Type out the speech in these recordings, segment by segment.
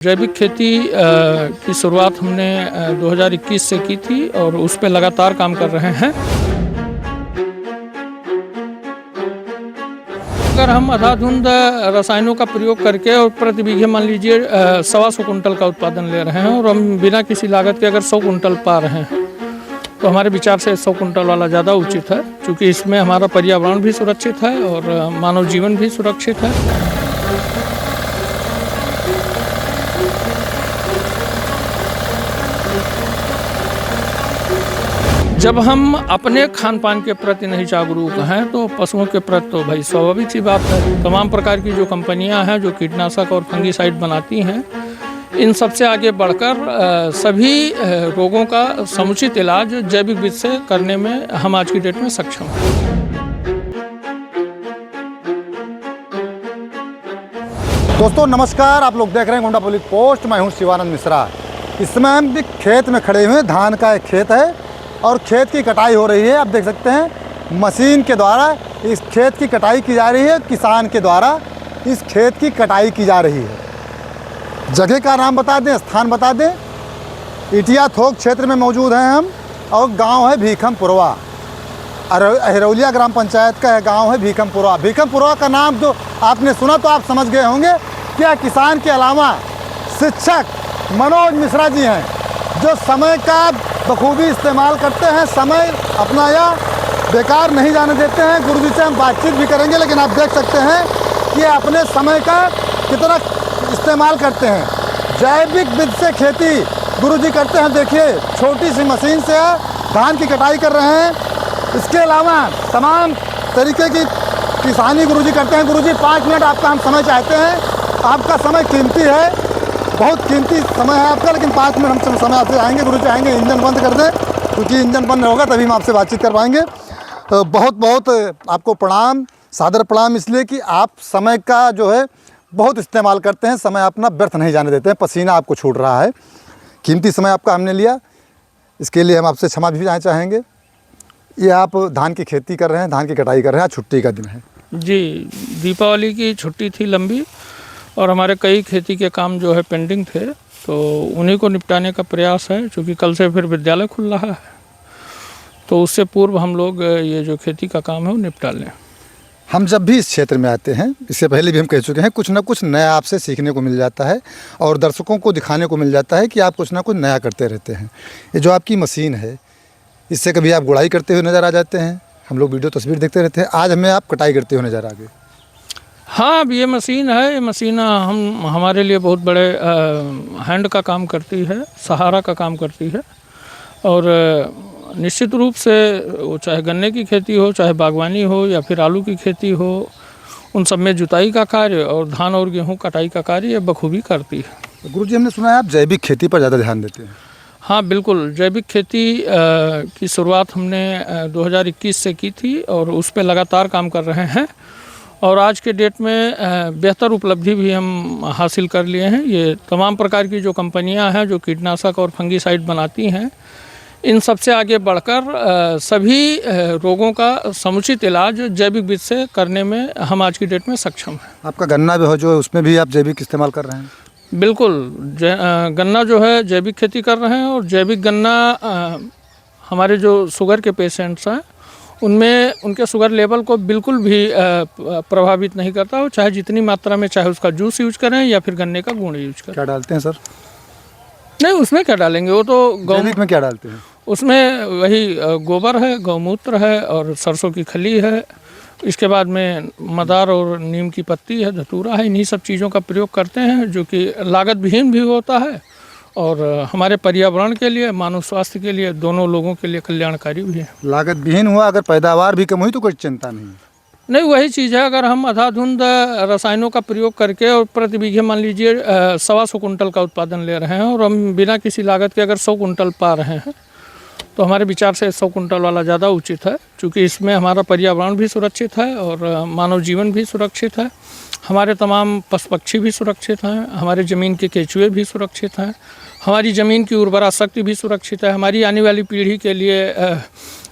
जैविक खेती की शुरुआत हमने 2021 से की थी और उस पर लगातार काम कर रहे हैं। अगर हम अंधाधुंध रसायनों का प्रयोग करके और प्रति बीघे मान लीजिए 125 कुंटल का उत्पादन ले रहे हैं और हम बिना किसी लागत के अगर 100 कुंटल पा रहे हैं तो हमारे विचार से 100 कुंटल वाला ज़्यादा उचित है, क्योंकि इसमें हमारा पर्यावरण भी सुरक्षित है और मानव जीवन भी सुरक्षित है। जब हम अपने खान पान के प्रति नहीं जागरूक हैं तो पशुओं के प्रति तो भाई स्वाभाविक सी बात है। तमाम प्रकार की जो कंपनियां हैं जो कीटनाशक और फंगीसाइड बनाती हैं, इन सबसे आगे बढ़कर सभी रोगों का समुचित इलाज जैविक विधि से करने में हम आज की डेट में सक्षम हैं। दोस्तों नमस्कार, आप लोग देख रहे हैं गोंडा पब्लिक पोस्ट। मैं हूं शिवानंद मिश्रा। इस समय हम भी खेत में खड़े हुए हैं। धान का एक खेत है और खेत की कटाई हो रही है। आप देख सकते हैं मशीन के द्वारा इस खेत की कटाई की जा रही है। किसान के द्वारा इस खेत की कटाई की जा रही है। जगह का नाम बता दें, स्थान बता दें, इटिया थोक क्षेत्र में मौजूद हैं हम और गांव है भीखमपुरवा। अहिरौलिया ग्राम पंचायत का गांव है भीखमपुरवा। भीखमपुरवा का नाम जो आपने सुना तो आप समझ गए होंगे कि यह किसान के अलावा शिक्षक मनोज मिश्रा जी हैं, जो समय का बखूबी इस्तेमाल करते हैं। समय अपना या बेकार नहीं जाने देते हैं। गुरुजी से हम बातचीत भी करेंगे, लेकिन आप देख सकते हैं कि अपने समय का कितना इस्तेमाल करते हैं। जैविक विधि से खेती गुरुजी करते हैं। देखिए छोटी सी मशीन से धान की कटाई कर रहे हैं। इसके अलावा तमाम तरीके की किसानी गुरुजी करते हैं। गुरुजी 5 मिनट आपका हम समय चाहते हैं। आपका समय कीमती है, बहुत कीमती समय है आपका, लेकिन 5 मिनट हम समय आपसे आएंगे। गुरु चाहेंगे इंजन बंद कर दें, क्योंकि इंजन बंद होगा तभी हम आपसे बातचीत कर पाएंगे। तो बहुत बहुत आपको प्रणाम, सादर प्रणाम, इसलिए कि आप समय का जो है बहुत इस्तेमाल करते हैं। समय अपना व्यर्थ नहीं जाने देते हैं। पसीना आपको छूट रहा है, कीमती समय आपका हमने लिया, इसके लिए हम आपसे क्षमा भी चाहेंगे। ये आप धान की खेती कर रहे हैं, धान की कटाई कर रहे हैं, आज छुट्टी का दिन है जी। दीपावली की छुट्टी थी लंबी और हमारे कई खेती के काम जो है पेंडिंग थे, तो उन्हीं को निपटाने का प्रयास है। क्योंकि कल से फिर विद्यालय खुल रहा है, तो उससे पूर्व हम लोग ये जो खेती का काम है वो निपटा लें। हम जब भी इस क्षेत्र में आते हैं, इससे पहले भी हम कह चुके हैं, कुछ ना कुछ नया आपसे सीखने को मिल जाता है और दर्शकों को दिखाने को मिल जाता है कि आप कुछ ना कुछ नया करते रहते हैं। ये जो आपकी मशीन है, इससे कभी आप गुड़ाई करते हुए नज़र आ जाते हैं, हम लोग वीडियो तस्वीर देखते रहते हैं। आज हमें आप कटाई करते हुए नज़र आ गए। हाँ, अब ये मशीन है, ये मशीन हमारे लिए बहुत बड़े हैंड का काम करती है, सहारा का काम करती है। और निश्चित रूप से वो चाहे गन्ने की खेती हो, चाहे बागवानी हो या फिर आलू की खेती हो, उन सब में जुताई का कार्य और धान और गेहूं कटाई का कार्य ये बखूबी करती है। गुरुजी, हमने सुना है आप जैविक खेती पर ज़्यादा ध्यान देते हैं। हाँ बिल्कुल, जैविक खेती की शुरुआत हमने 2021 से की थी और उस पर लगातार काम कर रहे हैं और आज के डेट में बेहतर उपलब्धि भी हम हासिल कर लिए हैं। ये तमाम प्रकार की जो कंपनियां हैं जो कीटनाशक और फंगीसाइड बनाती हैं, इन सबसे आगे बढ़कर सभी रोगों का समुचित इलाज जैविक विधि से करने में हम आज की डेट में सक्षम हैं। आपका गन्ना भी हो जो उसमें भी आप जैविक इस्तेमाल कर रहे हैं? बिल्कुल, गन्ना जो है जैविक खेती कर रहे हैं और जैविक गन्ना हमारे जो शुगर के पेशेंट्स हैं उनमें उनके शुगर लेवल को बिल्कुल भी प्रभावित नहीं करता हो, चाहे जितनी मात्रा में चाहे उसका जूस यूज करें या फिर गन्ने का गुड़ यूज करें। क्या डालते हैं सर? नहीं, उसमें क्या डालेंगे, वो तो जैविक में क्या डालते हैं? उसमें वही गोबर है, गौमूत्र है और सरसों की खली है। इसके बाद में मदार और नीम की पत्ती है, धतूरा है। इन्हीं सब चीज़ों का प्रयोग करते हैं, जो कि लागत विहीन भी होता है और हमारे पर्यावरण के लिए, मानव स्वास्थ्य के लिए, दोनों लोगों के लिए कल्याणकारी भी है। लागत विहीन हुआ, अगर पैदावार भी कम हुई तो कोई चिंता नहीं। वही चीज़ है, अगर हम अंधाधुंध रसायनों का प्रयोग करके और प्रति बीघे मान लीजिए 125 कुंटल का उत्पादन ले रहे हैं और हम बिना किसी लागत के अगर 100 कुंटल पा रहे हैं तो हमारे विचार से 100 कुंटल वाला ज़्यादा उचित है, क्योंकि इसमें हमारा पर्यावरण भी सुरक्षित है और मानव जीवन भी सुरक्षित है। हमारे तमाम पशु पक्षी भी सुरक्षित हैं, हमारे ज़मीन के केंचुए भी सुरक्षित हैं, हमारी ज़मीन की उर्वरा शक्ति भी सुरक्षित है, हमारी आने वाली पीढ़ी के लिए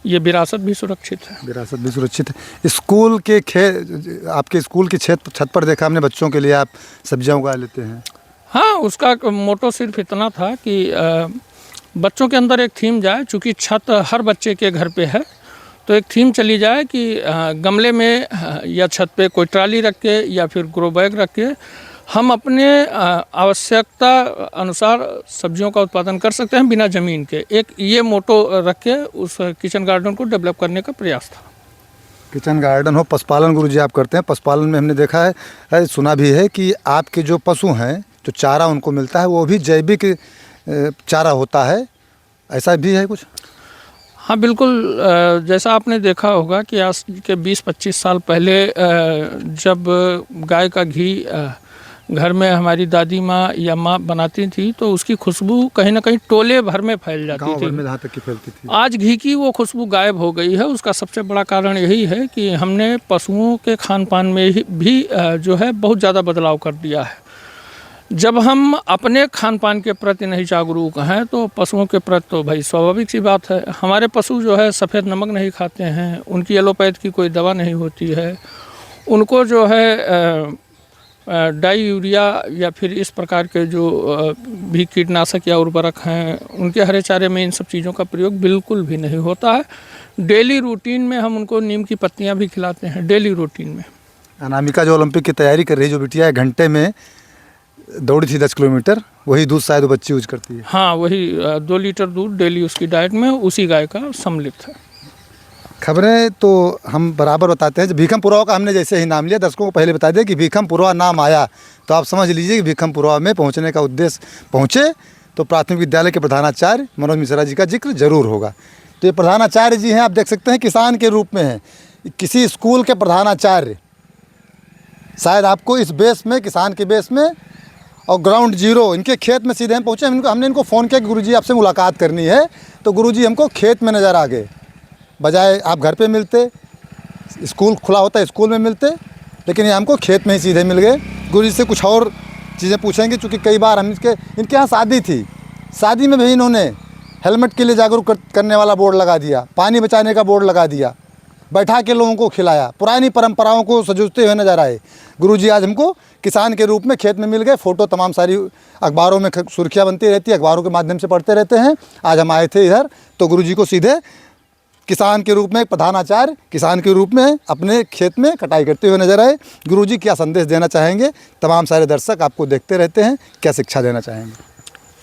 ये विरासत भी सुरक्षित है। विरासत भी सुरक्षित है। स्कूल के आपके स्कूल की छत पर देखा हमने, बच्चों के लिए आप सब्जियां उगा लेते हैं। हाँ, उसका मोटो सिर्फ इतना था कि बच्चों के अंदर एक थीम जाए, चूँकि छत हर बच्चे के घर पे है, तो एक थीम चली जाए कि गमले में या छत पे कोई ट्राली रख के या फिर ग्रो बैग रख के हम अपने आवश्यकता अनुसार सब्जियों का उत्पादन कर सकते हैं बिना ज़मीन के। एक ये मोटो रख के उस किचन गार्डन को डेवलप करने का प्रयास था। किचन गार्डन हो, पशुपालन गुरुजी आप करते हैं। पशुपालन में हमने देखा है, सुना भी है कि आपके जो पशु हैं, जो चारा उनको मिलता है वो भी जैविक चारा होता है, ऐसा भी है कुछ? हाँ बिल्कुल, जैसा आपने देखा होगा कि आज के 20-25 साल पहले जब गाय का घी घर में हमारी दादी माँ या माँ बनाती थी तो उसकी खुशबू कहीं ना कहीं टोले भर में फैल जाती गाँव थी। भर में जहाँ तक की फैलती थी। आज घी की वो खुशबू गायब हो गई है। उसका सबसे बड़ा कारण यही है कि हमने पशुओं के खान पान में भी जो है बहुत ज़्यादा बदलाव कर दिया है। जब हम अपने खान पान के प्रति नहीं जागरूक हैं तो पशुओं के प्रति तो भाई स्वाभाविक सी बात है। हमारे पशु जो है सफ़ेद नमक नहीं खाते हैं, उनकी एलोपैथ की कोई दवा नहीं होती है, उनको जो है डाई यूरिया या फिर इस प्रकार के जो भी कीटनाशक या उर्वरक हैं उनके हरे चारे में इन सब चीज़ों का प्रयोग बिल्कुल भी नहीं होता है। डेली रूटीन में हम उनको नीम की पत्तियां भी खिलाते हैं, डेली रूटीन में। अनामिका जो ओलंपिक की तैयारी कर रही है, जो बिटिया है, घंटे में दौड़ी थी 10 किलोमीटर, वही दूध शायद वो बच्ची यूज करती है। हाँ, वही 2 लीटर दूध डेली उसकी डाइट में उसी गाय का सम्मिलित है। खबरें तो हम बराबर बताते हैं। भीखम पुरवा का हमने जैसे ही नाम लिया, दर्शकों को पहले बता दें कि भीखम पुरवा नाम आया तो आप समझ लीजिए कि भीखम पुरवा में पहुंचने का उद्देश्य पहुंचे तो प्राथमिक विद्यालय के प्रधानाचार्य मनोज मिश्रा जी का जिक्र जरूर होगा। तो ये प्रधानाचार्य जी हैं, आप देख सकते हैं किसान के रूप में हैं, किसी स्कूल के प्रधानाचार्य। शायद आपको इस बेस में, किसान के बेस में और ग्राउंड जीरो इनके खेत में सीधे हम पहुँचे। हमने इनको फ़ोन किया कि गुरुजी आपसे मुलाकात करनी है, तो गुरुजी हमको खेत में नज़र आ गए। बजाय आप घर पे मिलते, स्कूल खुला होता है स्कूल में मिलते, लेकिन ये हमको खेत में ही सीधे मिल गए। गुरुजी से कुछ और चीज़ें पूछेंगे, चूँकि कई बार हम इनके यहाँ शादी थी, शादी में भी इन्होंने हेलमेट के लिए जागरूक करने वाला बोर्ड लगा दिया, पानी बचाने का बोर्ड लगा दिया, बैठा के लोगों को खिलाया, पुरानी परंपराओं को सजोते हुए नजर आए। गुरुजी आज हमको किसान के रूप में खेत में मिल गए। फ़ोटो तमाम सारी अखबारों में सुर्खियाँ बनती रहती है, अखबारों के माध्यम से पढ़ते रहते हैं। आज हम आए थे इधर तो गुरुजी को सीधे किसान के रूप में, प्रधानाचार्य किसान के रूप में अपने खेत में कटाई करते हुए नजर आए। गुरुजी क्या संदेश देना चाहेंगे? तमाम सारे दर्शक आपको देखते रहते हैं, क्या शिक्षा देना चाहेंगे?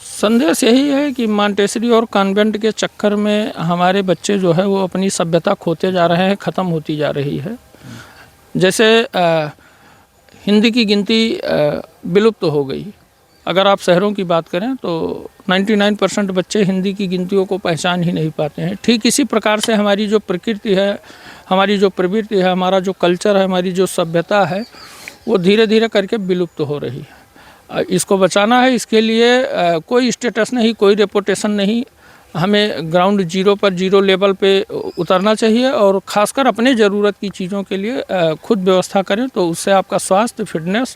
संदेश यही है कि मॉन्टेसरी और कॉन्वेंट के चक्कर में हमारे बच्चे जो है वो अपनी सभ्यता खोते जा रहे हैं, ख़त्म होती जा रही है। जैसे हिंदी की गिनती विलुप्त हो गई। अगर आप शहरों की बात करें तो 99% बच्चे हिंदी की गिनतियों को पहचान ही नहीं पाते हैं। ठीक इसी प्रकार से हमारी जो प्रकृति है, हमारी जो प्रवृत्ति है, हमारा जो कल्चर है, हमारी जो सभ्यता है, वो धीरे धीरे करके विलुप्त हो रही है। इसको बचाना है, इसके लिए कोई स्टेटस नहीं, कोई रेपुटेशन नहीं, हमें ग्राउंड जीरो पर, जीरो लेवल पे उतरना चाहिए और ख़ासकर अपने ज़रूरत की चीज़ों के लिए खुद व्यवस्था करें, तो उससे आपका स्वास्थ्य, फिटनेस,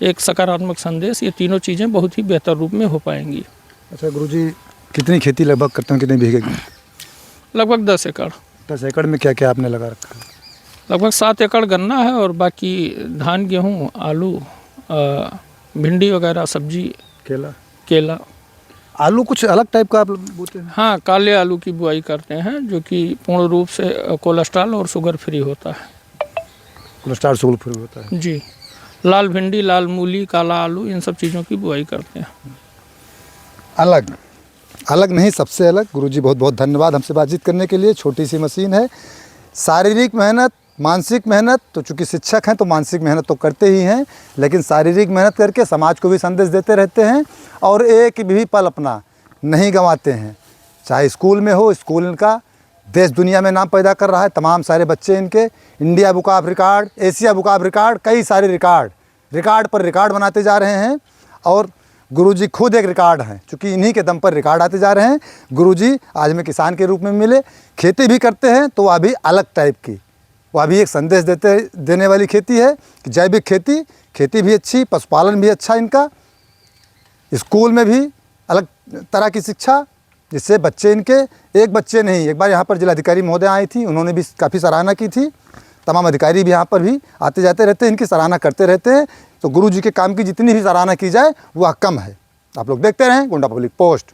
एक सकारात्मक संदेश, ये तीनों चीज़ें बहुत ही बेहतर रूप में हो पाएंगी। अच्छा गुरुजी, कितनी खेती लगभग करते हैं, कितनी बीघे की? लगभग 10 एकड़। 10 एकड़ में क्या क्या आपने लगा रखा है? लगभग 7 एकड़ गन्ना है और बाकी धान, गेहूँ, आलू, भिंडी वगैरह, सब्जी, केला। आलू कुछ अलग टाइप का आप बोते हैं? हाँ, काले आलू की बुआई करते हैं जो कि पूर्ण रूप से कोलेस्ट्रॉल और शुगर फ्री होता है। कोलेस्ट्रॉल शुगर फ्री होता है जी। लाल भिंडी, लाल मूली, काला आलू, इन सब चीज़ों की बुआई करते हैं। अलग नहीं, सबसे अलग। गुरुजी बहुत बहुत धन्यवाद हमसे बातचीत करने के लिए। छोटी सी मशीन है, शारीरिक मेहनत, मानसिक मेहनत, तो चूँकि शिक्षक हैं तो मानसिक मेहनत तो करते ही हैं, लेकिन शारीरिक मेहनत करके समाज को भी संदेश देते रहते हैं और एक भी पल अपना नहीं गंवाते हैं। चाहे स्कूल में हो, स्कूल इनका देश दुनिया में नाम पैदा कर रहा है। तमाम सारे बच्चे इनके India book of record, Asia book of record, कई सारे रिकॉर्ड पर रिकॉर्ड बनाते जा रहे हैं और गुरुजी खुद एक रिकॉर्ड हैं, चूँकि इन्हीं के दम पर रिकॉर्ड आते जा रहे हैं। गुरुजी आज हमें किसान के रूप में मिले। खेती भी करते हैं तो वह भी अलग टाइप की, वह भी एक संदेश देने वाली खेती है कि जैविक खेती भी अच्छी, पशुपालन भी अच्छा इनका, स्कूल में भी अलग तरह की शिक्षा, जिससे बच्चे इनके, एक बच्चे नहीं, एक बार यहाँ पर जिलाधिकारी महोदय आई थी, उन्होंने भी काफ़ी सराहना की थी। तमाम अधिकारी भी यहाँ पर भी आते जाते रहते हैं, इनकी सराहना करते रहते हैं। तो गुरु जी के काम की जितनी भी सराहना की जाए वह कम है। आप लोग देखते रहें गोंडा पब्लिक पोस्ट।